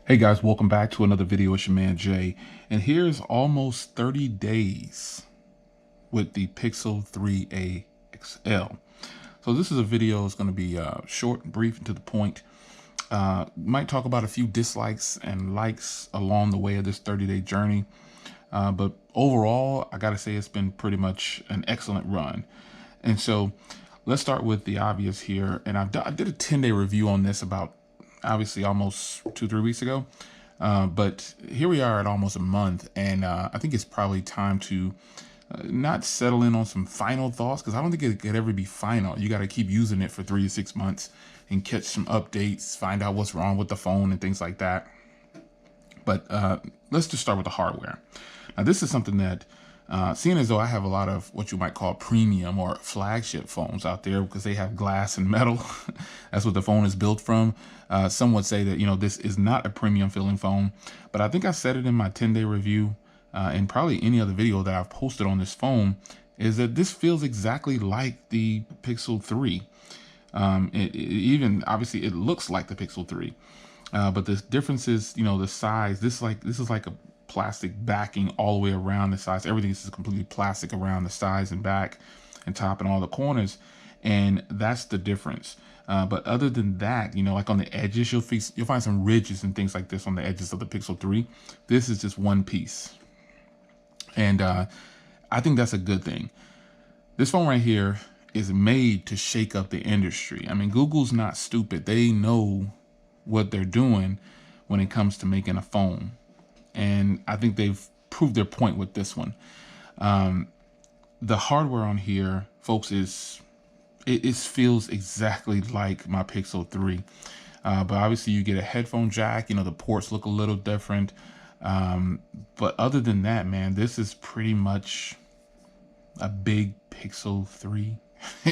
Hey guys, welcome back to another video. It's your man Jay, and here's almost 30 days with the Pixel 3a XL. So this is a video. It's going to be short, brief, and to the point. Might talk about a few dislikes and likes along the way of this 30-day journey, but overall, I gotta say it's been pretty much an excellent run. And so let's start with the obvious here. And I did a 10-day review on this about obviously almost 2-3 weeks ago. But here we are at almost a month. And I think it's probably time to not settle in on some final thoughts, because I don't think it could ever be final. You got to keep using it for 3 to 6 months and catch some updates, find out what's wrong with the phone and things like that. But let's just start with the hardware. Now, this is something that, seeing as though I have a lot of what you might call premium or flagship phones out there because they have glass and metal, that's what the phone is built from. Some would say that, you know, this is not a premium feeling phone, but I think I said it in my 10-day review and probably any other video that I've posted on this phone, is that this feels exactly like the Pixel 3. Even obviously it looks like the Pixel 3. But the difference is, you know, the size. This is like a plastic backing all the way around the sides. Everything is completely plastic around the sides and back and top and all the corners, and that's the difference. But other than that, you know, like on the edges, you'll find some ridges and things like this on the edges of the Pixel 3. This is just one piece, and I think that's a good thing. This phone right here is made to shake up the industry. I mean, Google's not stupid. They know what they're doing when it comes to making a phone, and I think they've proved their point with this one. The hardware on here, folks, it feels exactly like my Pixel 3, but obviously you get a headphone jack. You know, the ports look a little different, but other than that, man, this is pretty much a big Pixel 3.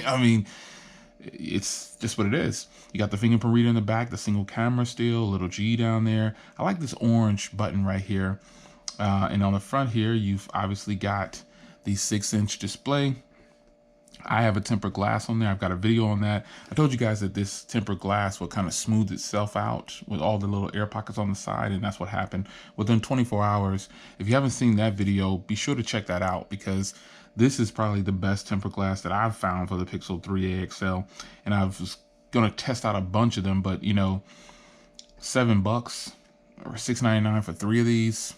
I mean, it's just what it is. You got the fingerprint reader in the back, the single camera still, a little G down there. I like this orange button right here. And on the front here, you've obviously got the 6-inch display. I have a tempered glass on there. I've got a video on that. I told you guys that this tempered glass will kind of smooth itself out with all the little air pockets on the side, and that's what happened within 24 hours. If you haven't seen that video, be sure to check that out, because this is probably the best tempered glass that I've found for the Pixel 3a XL. And I was gonna test out a bunch of them, but you know, $7 or $6.99 for 3 of these,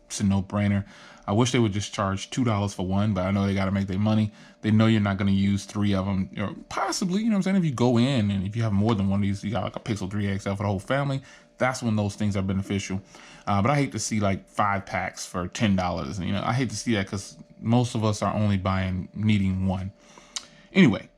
it's a no-brainer. I wish they would just charge $2 for one, but I know they got to make their money. They know you're not going to use 3 of them, or possibly, you know what I'm saying? If you go in and if you have more than one of these, you got like a Pixel 3 XL for the whole family, that's when those things are beneficial. But I hate to see like 5 packs for $10. And, you know, I hate to see that because most of us are only needing one. Anyway,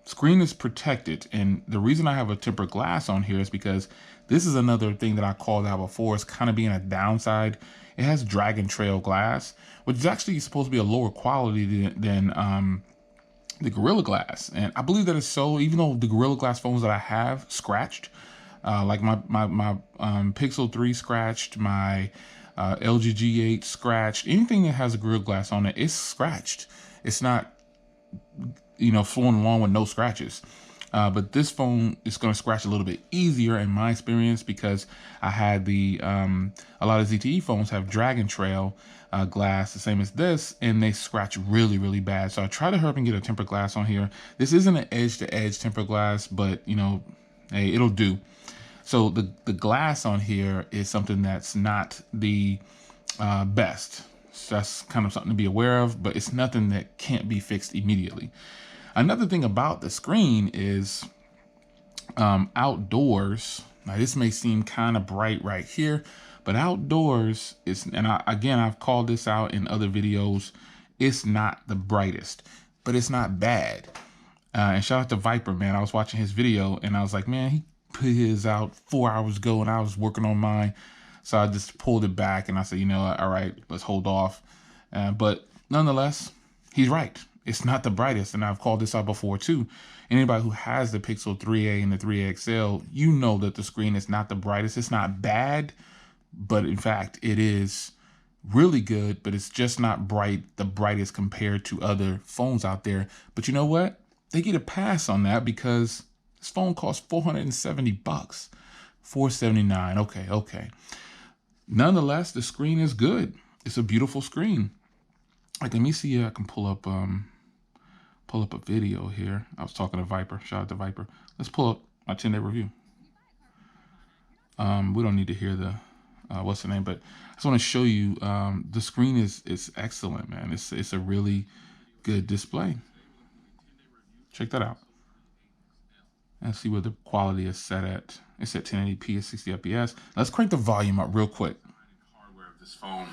screen is protected. And the reason I have a tempered glass on here is because this is another thing that I called out before. It's kind of being a downside. It has Dragon Trail glass, which is actually supposed to be a lower quality than the Gorilla Glass. And I believe that is so, even though the Gorilla Glass phones that I have scratched, like my Pixel 3 scratched, my LG G8 scratched, anything that has a Gorilla Glass on it, it's scratched. It's not, you know, flowing along with no scratches. But this phone is going to scratch a little bit easier in my experience, because I had a lot of ZTE phones have Dragon Trail glass, the same as this, and they scratch really, really bad. So I try to hurry up and get a tempered glass on here. This isn't an edge-to-edge tempered glass, but you know, hey, it'll do. So the glass on here is something that's not the best. So that's kind of something to be aware of, but it's nothing that can't be fixed immediately. Another thing about the screen is outdoors. Now this may seem kind of bright right here, but outdoors is, and I've called this out in other videos, it's not the brightest, but it's not bad. And shout out to Viper, man. I was watching his video and I was like, man, he put his out 4 hours ago and I was working on mine. So I just pulled it back and I said, you know, all right, let's hold off. But nonetheless, he's right. It's not the brightest, and I've called this out before too. Anybody who has the Pixel 3a and the 3a XL, you know that the screen is not the brightest. It's not bad, but in fact, it is really good, but it's just not the brightest compared to other phones out there. But you know what? They get a pass on that because this phone costs $470. $479. Okay. Nonetheless, the screen is good. It's a beautiful screen. Like, let me see if I can pull up a video here. I was talking to Viper. Shout out to Viper. Let's pull up my 10-day review. We don't need to hear the what's the name, but I just want to show you the screen is excellent, man. It's a really good display. Check that out. And see where the quality is set at. It's at 1080p at 60 fps. Let's crank the volume up real quick. Hardware of this phone.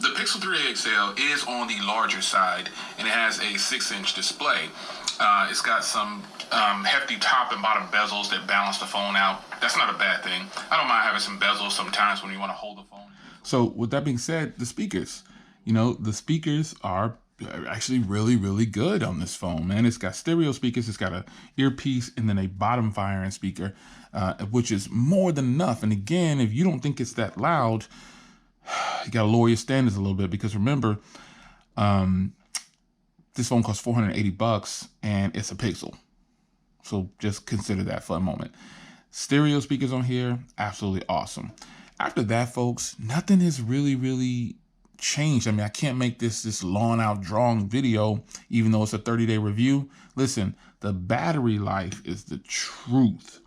The Pixel 3a XL is on the larger side, and it has a 6-inch display. It's got some hefty top and bottom bezels that balance the phone out. That's not a bad thing. I don't mind having some bezels sometimes when you want to hold the phone. So with that being said, the speakers, the speakers are actually really good on this phone, man. It's got stereo speakers, it's got a earpiece, and then a bottom firing speaker, which is more than enough. And again, if you don't think it's that loud, you gotta lower your standards a little bit, because remember, this phone costs $480 and it's a Pixel. So just consider that for a moment. Stereo speakers on here, absolutely awesome. After that, folks, nothing has really changed. I mean, I can't make this long out drawn video, even though it's a 30-day review. Listen, the battery life is the truth.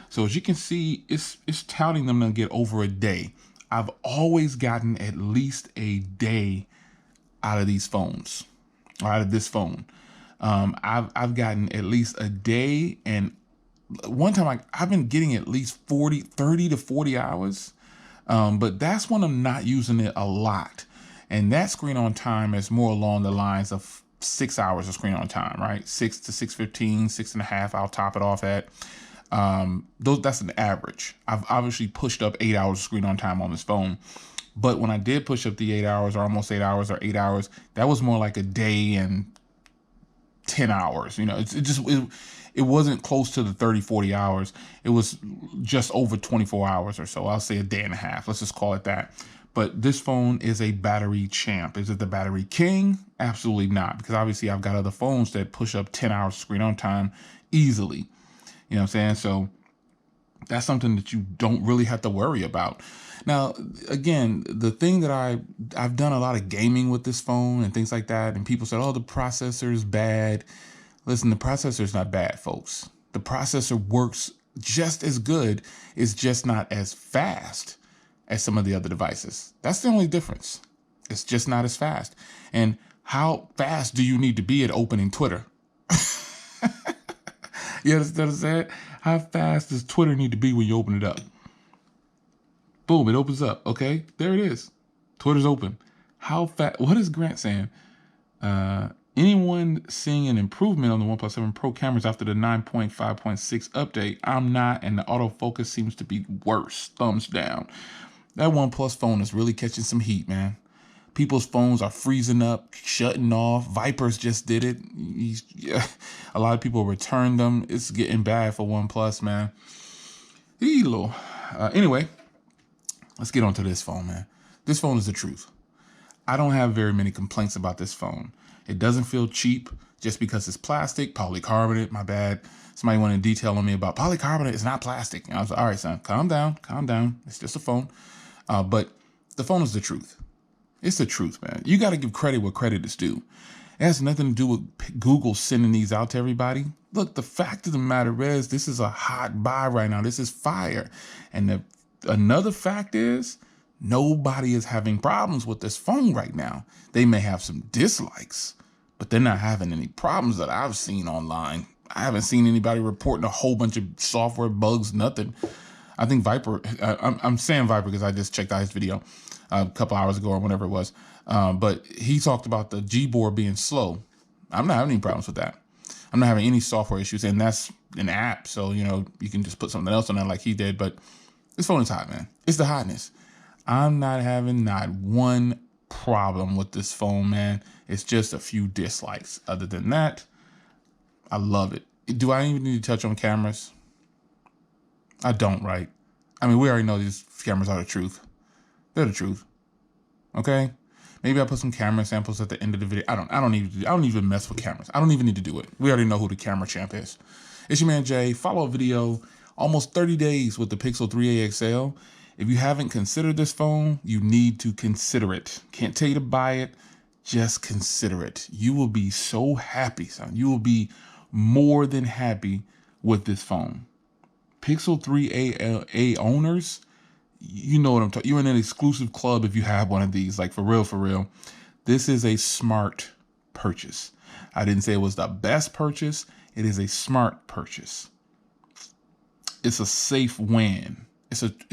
So as you can see, it's touting them to get over a day. I've always gotten at least a day out of these phones, or out of this phone. I've gotten at least a day, and one time I've been getting at least 30 to 40 hours. But that's when I'm not using it a lot. And that screen on time is more along the lines of 6 hours of screen on time, right? 6 to 6:15, 6.5, I'll top it off at. That's an average. I've obviously pushed up 8 hours of screen on time on this phone. But when I did push up the 8 hours, or almost 8 hours, or 8 hours, that was more like a day and 10 hours. It wasn't close to the 30, 40 hours. It was just over 24 hours or so. I'll say a day and a half. Let's just call it that. But this phone is a battery champ. Is it the battery king? Absolutely not. Because obviously I've got other phones that push up 10 hours screen on time easily. You know what I'm saying? So that's something that you don't really have to worry about. Now, again, the thing that I've done a lot of gaming with this phone and things like that. And people said, oh, the processor is bad. Listen, the processor is not bad, folks. The processor works just as good. It's just not as fast as some of the other devices. That's the only difference. It's just not as fast. And how fast do you need to be at opening Twitter? You understand what I'm saying? How fast does Twitter need to be when you open it up? Boom, it opens up. Okay, there it is. Twitter's open. How fast? What is Grant saying? Anyone seeing an improvement on the OnePlus 7 Pro cameras after the 9.5.6 update? I'm not, and the autofocus seems to be worse. Thumbs down. That OnePlus phone is really catching some heat, man. People's phones are freezing up, shutting off. Vipers just did it. A lot of people returned them. It's getting bad for OnePlus, man. Anyway, let's get onto this phone, man. This phone is the truth. I don't have very many complaints about this phone. It doesn't feel cheap just because it's plastic, polycarbonate. My bad. Somebody wanted to detail on me about polycarbonate. It's not plastic. And I was like, all right, son, calm down. It's just a phone. But the phone is the truth. It's the truth, man. You got to give credit where credit is due. It has nothing to do with Google sending these out to everybody. Look, the fact of the matter is, this is a hot buy right now. This is fire. And another fact is, nobody is having problems with this phone right now. They may have some dislikes, but they're not having any problems that I've seen online. I haven't seen anybody reporting a whole bunch of software bugs, nothing. I think Viper, I'm saying Viper because I just checked out his video a couple hours ago or whenever it was. But he talked about the Gboard being slow. I'm not having any problems with that. I'm not having any software issues, and that's an app. So, you can just put something else on there like he did. But this phone is hot, man. It's the hotness. I'm not having not one problem with this phone, man. It's just a few dislikes. Other than that, I love it. Do I even need to touch on cameras? I don't, right? I mean, we already know these cameras are the truth. They're the truth. Okay? Maybe I'll put some camera samples at the end of the video. I don't even mess with cameras. I don't even need to do it. We already know who the camera champ is. It's your man Jay. Follow a video Almost 30 days with the Pixel 3a XL. If you haven't considered this phone, you need to consider it. Can't tell you to buy it. Just consider it. You will be so happy, son. You will be more than happy with this phone. Pixel 3a owners, you know what I'm talking. You're in an exclusive club if you have one of these. Like, for real, for real. This is a smart purchase. I didn't say it was the best purchase. It is a smart purchase. It's a safe win.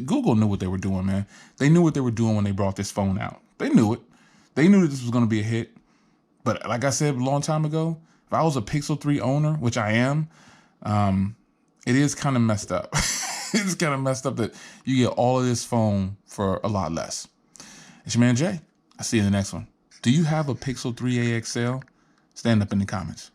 Google knew what they were doing, man. They knew what they were doing when they brought this phone out. They knew it. They knew that this was going to be a hit. But like I said a long time ago, if I was a Pixel 3 owner, which I am, it is kind of messed up. It's kind of messed up that you get all of this phone for a lot less. It's your man Jay. I'll see you in the next one. Do you have a Pixel 3a XL? Stand up in the comments.